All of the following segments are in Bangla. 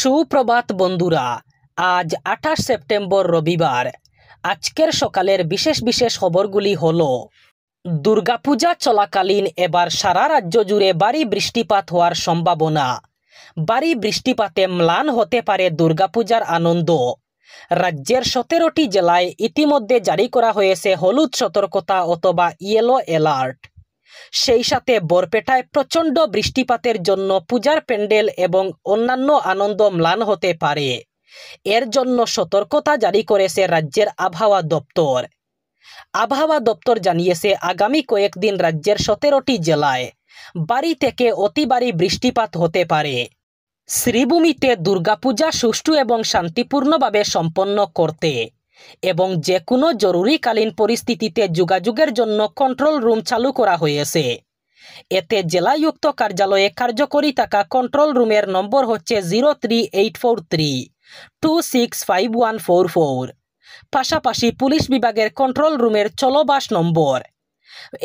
সুপ্রভাত বন্ধুরা, আজ 28 সেপ্টেম্বর রবিবার। আজকের সকালের বিশেষ বিশেষ খবরগুলি হলো: দুর্গাপূজা চলাকালীন এবার সারা রাজ্য জুড়ে ভারী বৃষ্টিপাত হওয়ার সম্ভাবনা। ভারী বৃষ্টিপাতে ম্লান হতে পারে দুর্গাপূজার আনন্দ। রাজ্যের 17টি জেলায় ইতিমধ্যে জারি করা হয়েছে হলুদ সতর্কতা অথবা ইয়েলো অ্যালার্ট। সেই সাথে বরপেটায় প্রচণ্ড বৃষ্টিপাতের জন্য পূজার প্যান্ডেল এবং অন্যান্য আনন্দ ম্লান হতে পারে। এর জন্য সতর্কতা জারি করেছে রাজ্যের আবহাওয়া দপ্তর। আবহাওয়া দপ্তর জানিয়েছে, আগামী কয়েকদিন রাজ্যের 17টি জেলায় ভারী থেকে অতি ভারী বৃষ্টিপাত হতে পারে। শ্রীভূমিতে দুর্গাপূজা সুষ্ঠু এবং শান্তিপূর্ণভাবে সম্পন্ন করতে এবং যে কোনো জরুরিকালীন পরিস্থিতিতে যোগাযোগের জন্য কন্ট্রোল রুম চালু করা হয়েছে। এতে জেলায়ুক্ত কার্যালয়ে কার্যকরী থাকা কন্ট্রোল রুমের নম্বর হচ্ছে 03843265144। পাশাপাশি পুলিশ বিভাগের কন্ট্রোল রুমের চলবাস নম্বর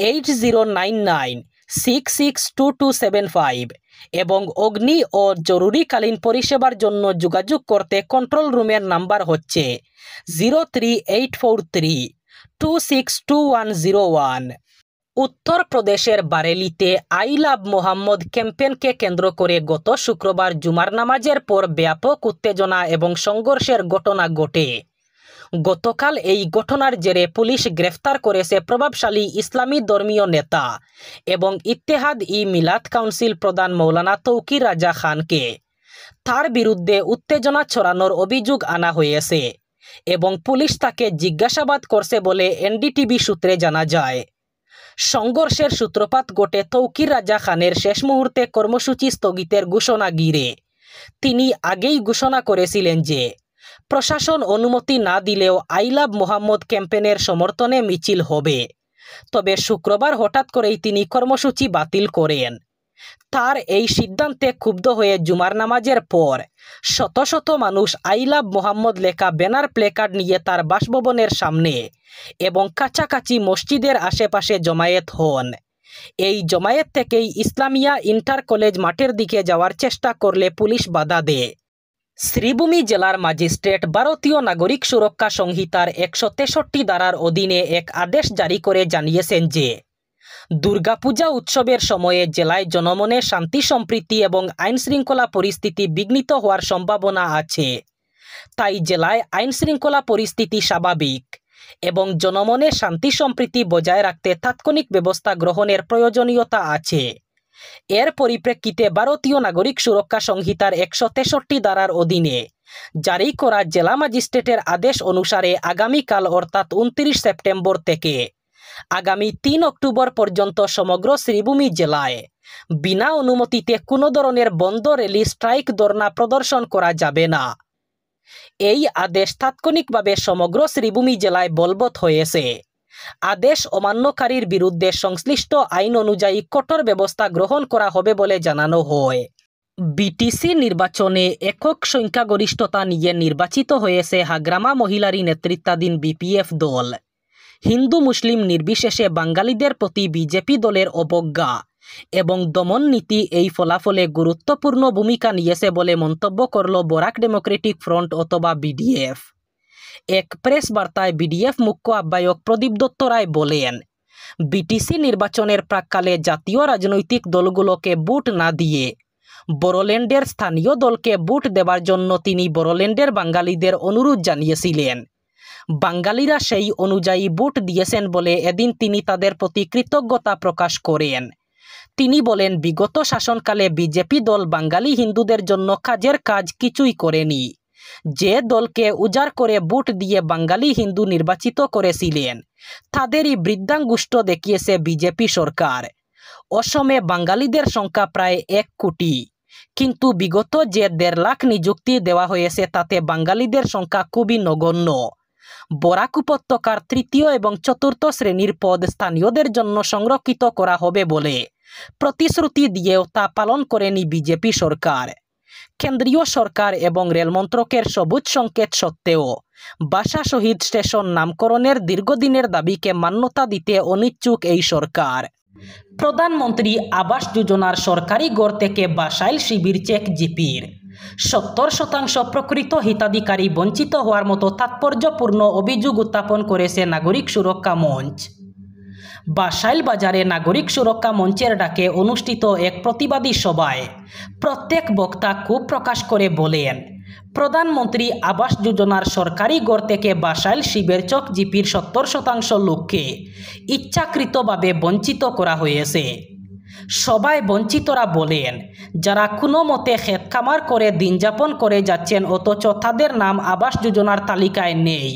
8099662275 এবং অগ্নি ও জরুরিকালীন পরিষেবার জন্য যোগাযোগ করতে কন্ট্রোল রুমের নাম্বার হচ্ছে 03843262101। উত্তরপ্রদেশের বারেলিতে আই লাভ মোহাম্মদ ক্যাম্পেইনকে কেন্দ্র করে গত শুক্রবার জুমার নামাজের পর ব্যাপক উত্তেজনা এবং সংঘর্ষের ঘটনা ঘটে। গতকাল এই ঘটনার জেরে পুলিশ গ্রেফতার করেছে প্রভাবশালী ইসলামী ধর্মীয় নেতা এবং ইত্তেহাদ-ই-মিলাদ কাউন্সিল প্রধান মৌলানা তৌকির রাজা খানকে। তার বিরুদ্ধে উত্তেজনা ছড়ানোর অভিযোগ আনা হয়েছে এবং পুলিশ তাকে জিজ্ঞাসাবাদ করছে বলে এনডিটিভি সূত্রে জানা যায়। সংঘর্ষের সূত্রপাত ঘটে তৌকির রাজা খানের শেষ মুহূর্তে কর্মসূচি স্থগিতের ঘোষণা ঘিরে। তিনি আগেই ঘোষণা করেছিলেন যে প্রশাসন অনুমতি না দিলেও আই লাভ মোহাম্মদ ক্যাম্পেইনের সমর্থনে মিছিল হবে। তবে শুক্রবার হঠাৎ করেই তিনি কর্মসূচি বাতিল করেন। তার এই সিদ্ধান্তে ক্ষুব্ধ হয়ে জুমার নামাজের পর শত শত মানুষ আই লাভ মোহাম্মদ লেখা ব্যানার প্লেকার্ড নিয়ে তার বাসভবনের সামনে এবং কাছাকাছি মসজিদের আশেপাশে জমায়েত হন। এই জমায়েত থেকেই ইসলামিয়া ইন্টার কলেজ মাঠের দিকে যাওয়ার চেষ্টা করলে পুলিশ বাধা দেয়। শ্রীভূমি জেলার ম্যাজিস্ট্রেট ভারতীয় নাগরিক সুরক্ষা সংহিতার 163 ধারার অধীনে এক আদেশ জারি করে জানিয়েছেন যে দুর্গাপূজা উৎসবের সময়ে জেলায় জনমনে শান্তি সম্প্রীতি এবং আইনশৃঙ্খলা পরিস্থিতি বিঘ্নিত হওয়ার সম্ভাবনা আছে। তাই জেলায় আইনশৃঙ্খলা পরিস্থিতি স্বাভাবিক এবং জনমনে শান্তি সম্প্রীতি বজায় রাখতে তাৎক্ষণিক ব্যবস্থা গ্রহণের প্রয়োজনীয়তা আছে। এর পরিপ্রেক্ষিতে ভারতীয় নাগরিক সুরক্ষা সংহিতার 163 ধারার অধীনে জারি করা জেলা ম্যাজিস্ট্রেটের আদেশ অনুসারে আগামীকাল অর্থাৎ 29 সেপ্টেম্বর থেকে আগামী 3 অক্টোবর পর্যন্ত সমগ্র শ্রীভূমি জেলায় বিনা অনুমতিতে কোনো ধরনের বন্ধ র্যালি, স্ট্রাইক, ধর্ণা প্রদর্শন করা যাবে না। এই আদেশ তাৎক্ষণিকভাবে সমগ্র শ্রীভূমি জেলায় বলবৎ হয়েছে। আদেশ অমান্যকারীর বিরুদ্ধে সংশ্লিষ্ট আইন অনুযায়ী কঠোর ব্যবস্থা গ্রহণ করা হবে বলে জানানো হয়। বিটিসি নির্বাচনে একক সংখ্যাগরিষ্ঠতা নিয়ে নির্বাচিত হয়েছে হাগ্রামা মহিলারী নেতৃত্বাধীন বিপিএফ দল। হিন্দু মুসলিম নির্বিশেষে বাঙালিদের প্রতি বিজেপি দলের অবজ্ঞা এবং দমন নীতি এই ফলাফলে গুরুত্বপূর্ণ ভূমিকা নিয়েছে বলে মন্তব্য করল বরাক ডেমোক্রেটিক ফ্রন্ট অথবা বিডিএফ। এক প্রেস বার্তায় বিডিএফ মুখ্য আহ্বায়ক প্রদীপ দত্ত রায় বলেন, বিটিসি নির্বাচনের প্রাক্কালে জাতীয় রাজনৈতিক দলগুলোকে ভোট না দিয়ে বড়োল্যান্ডের স্থানীয় দলকে ভোট দেবার জন্য তিনি বড়োল্যান্ডের বাঙালিদের অনুরোধ জানিয়েছিলেন। বাঙালিরা সেই অনুযায়ী ভোট দিয়েছেন বলে এদিন তিনি তাদের প্রতি কৃতজ্ঞতা প্রকাশ করেন। তিনি বলেন, বিগত শাসনকালে বিজেপি দল বাঙালি হিন্দুদের জন্য কাজের কাজ কিছুই করেনি। যে দলকে উজাড় করে ভোট দিয়ে বাঙালি হিন্দু নির্বাচিত করেছিলেন তাদেরই বৃদ্ধাঙ্গুষ্ঠ দেখিয়েছে বিজেপি সরকার। অসমে বাঙালিদের সংখ্যা প্রায় 1 কোটি, কিন্তু বিগত যে 1.5 লাখ নিযুক্তি দেওয়া হয়েছে তাতে বাঙালিদের সংখ্যা খুবই নগণ্য। বরাক উপত্যকার 3য় এবং 4র্থ শ্রেণীর পদ স্থানীয়দের জন্য সংরক্ষিত করা হবে বলে প্রতিশ্রুতি দিয়েও তা পালন করেনি বিজেপি সরকার। কেন্দ্রীয় সরকার এবং রেল মন্ত্রকের সবুজ সংকেত সত্ত্বেও ভাষা শহীদ স্টেশন নামকরণের দীর্ঘদিনের দাবিকে মান্যতা দিতে অনিচ্ছুক এই সরকার। প্রধানমন্ত্রী আবাস যোজনার সরকারি ঘর থেকে বাসাইল শিবির চেক জিপির 70% প্রকৃত হিতাধিকারী বঞ্চিত হওয়ার মতো তাৎপর্যপূর্ণ অভিযোগ উত্থাপন করেছে নাগরিক সুরক্ষা মঞ্চ। বাসাইল বাজারে নাগরিক সুরক্ষা মঞ্চের ডাকে অনুষ্ঠিত এক প্রতিবাদী সভায় প্রত্যেক বক্তা ক্ষোভ প্রকাশ করে বলেন, প্রধানমন্ত্রী আবাস যোজনার সরকারি ঘর থেকে বাসাইল শিবেরচক জিপির 70% লোককে ইচ্ছাকৃতভাবে বঞ্চিত করা হয়েছে। সবাই বঞ্চিতরা বলেন, যারা কোনো মতে ক্ষেত খামার করে দিন যাপন করে যাচ্ছেন অথচ তাদের নাম আবাস যোজনার তালিকায় নেই,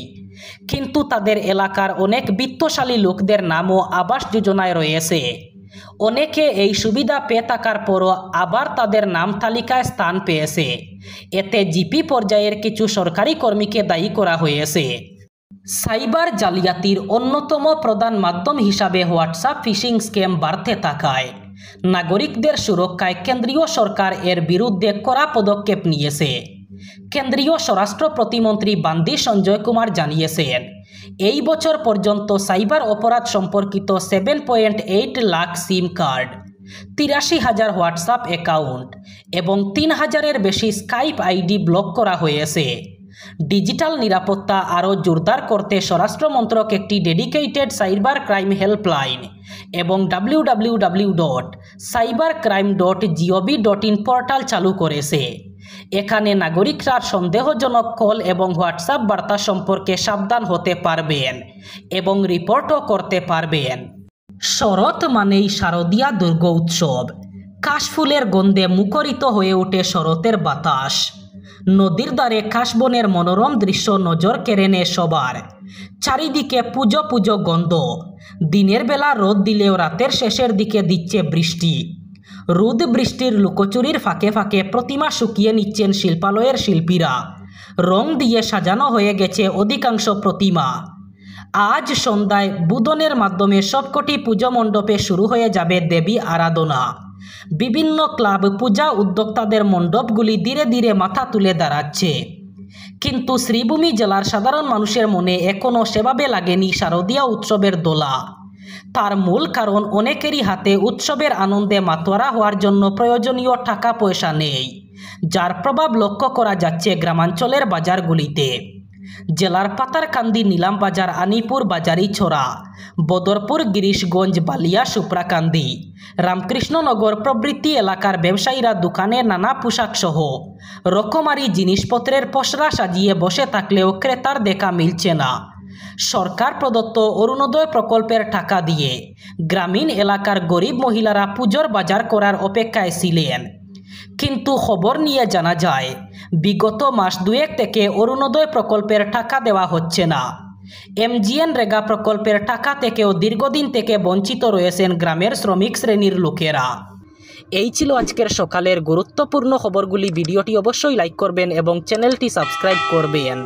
কিন্তু তাদের এলাকার অনেক বিত্তশালী লোকদের নামও আবাস যোজনায় রয়েছে। অনেকে এই সুবিধা পেয়ে থাকার পরও আবার তাদের নাম তালিকায় স্থান পেয়েছে। এতে জিপি পর্যায়ের কিছু সরকারি কর্মীকে দায়ী করা হয়েছে। সাইবার জালিয়াতির অন্যতম প্রধান মাধ্যম হিসাবে হোয়াটসঅ্যাপ ফিশিং স্ক্যাম বাড়তে থাকায় নাগরিকদের সুরক্ষায় কেন্দ্রীয় সরকার এর বিরুদ্ধে কড়া পদক্ষেপ নিয়েছে। কেন্দ্রীয় স্বরাষ্ট্র প্রতিমন্ত্রী বান্দি সঞ্জয় কুমার জানিয়েছেন, এই বছর পর্যন্ত সাইবার অপরাধ সম্পর্কিত 7.8 লাখ সিম কার্ড, 83,000 হোয়াটসঅ্যাপ অ্যাকাউন্ট এবং 3,000-এর বেশি স্কাইপ আইডি ব্লক করা হয়েছে। ডিজিটাল নিরাপত্তা আরও জোরদার করতে স্বরাষ্ট্র মন্ত্রক একটি ডেডিকেটেড সাইবার ক্রাইম হেল্পলাইন এবং www.cybercrime.gov.in পোর্টাল চালু করেছে। এখানে নাগরিকরা সন্দেহজনক কল এবং হোয়াটসঅ্যাপ বার্তা সম্পর্কে সাবধান হতে পারবেন এবং রিপোর্টও করতে পারবেন। শরৎ মানেই শারদীয়া দুর্গ উৎসব। কাশফুলের গন্ধে মুখরিত হয়ে ওঠে শরতের বাতাস। নদীর ধারে কাশবনের মনোরম দৃশ্য নজর কেড়ে নেয় সবার। চারিদিকে পুজো পুজো গন্ধ। দিনের বেলা রোদ দিলেও রাতের শেষের দিকে দিচ্ছে বৃষ্টি। রোদ বৃষ্টির লুকোচুরির ফাঁকে ফাঁকে প্রতিমা শুকিয়ে নিচ্ছেন শিল্পালয়ের শিল্পীরা। রং দিয়ে সাজানো হয়ে গেছে অধিকাংশ প্রতিমা। আজ সন্ধ্যায় বুদনের মাধ্যমে সবকটি পুজো মণ্ডপে শুরু হয়ে যাবে দেবী আরাধনা। বিভিন্ন ক্লাব পূজা উদ্যোক্তাদের মণ্ডপগুলি ধীরে ধীরে মাথা তুলে দাঁড়াচ্ছে, কিন্তু শ্রীভূমি জেলার সাধারণ মানুষের মনে এখনও সেভাবে লাগেনি শারদীয়া উৎসবের দোলা। তার মূল কারণ অনেকেরই হাতে উৎসবের আনন্দে মাতোয়ারা হওয়ার জন্য প্রয়োজনীয় টাকা পয়সা নেই, যার প্রভাব লক্ষ্য করা যাচ্ছে গ্রামাঞ্চলের বাজারগুলিতে। জেলার পাতারকান্দি, নিলামবাজার, আনিপুর, বাজারিছড়া, বদরপুর, গিরিশগঞ্জ, বালিয়া, সুপ্রাকান্দি, রামকৃষ্ণনগর প্রভৃতি এলাকার ব্যবসায়ীরা দোকানে নানা পোশাক সহ রকমারি জিনিসপত্রের পসরা সাজিয়ে বসে থাকলেও ক্রেতার দেখা মিলছে না। সরকার প্রদত্ত অরুণোদয় প্রকল্পের টাকা দিয়ে গ্রামীণ এলাকার গরিব মহিলারা পুজোর বাজার করার অপেক্ষায় ছিলেন, কিন্তু খবর নিয়ে জানা যায় বিগত মাস দুয়েক থেকে অরুণোদয় প্রকল্পের টাকা দেওয়া হচ্ছে না। MGNরেগা প্রকল্পের টাকা থেকেও দীর্ঘদিন থেকে বঞ্চিত রয়েছেন গ্রামের শ্রমিক শ্রেণীর লোকেরা। এই ছিল আজকের সকালের গুরুত্বপূর্ণ খবরগুলি। ভিডিওটি অবশ্যই লাইক করবেন এবং চ্যানেলটি সাবস্ক্রাইব করবেন।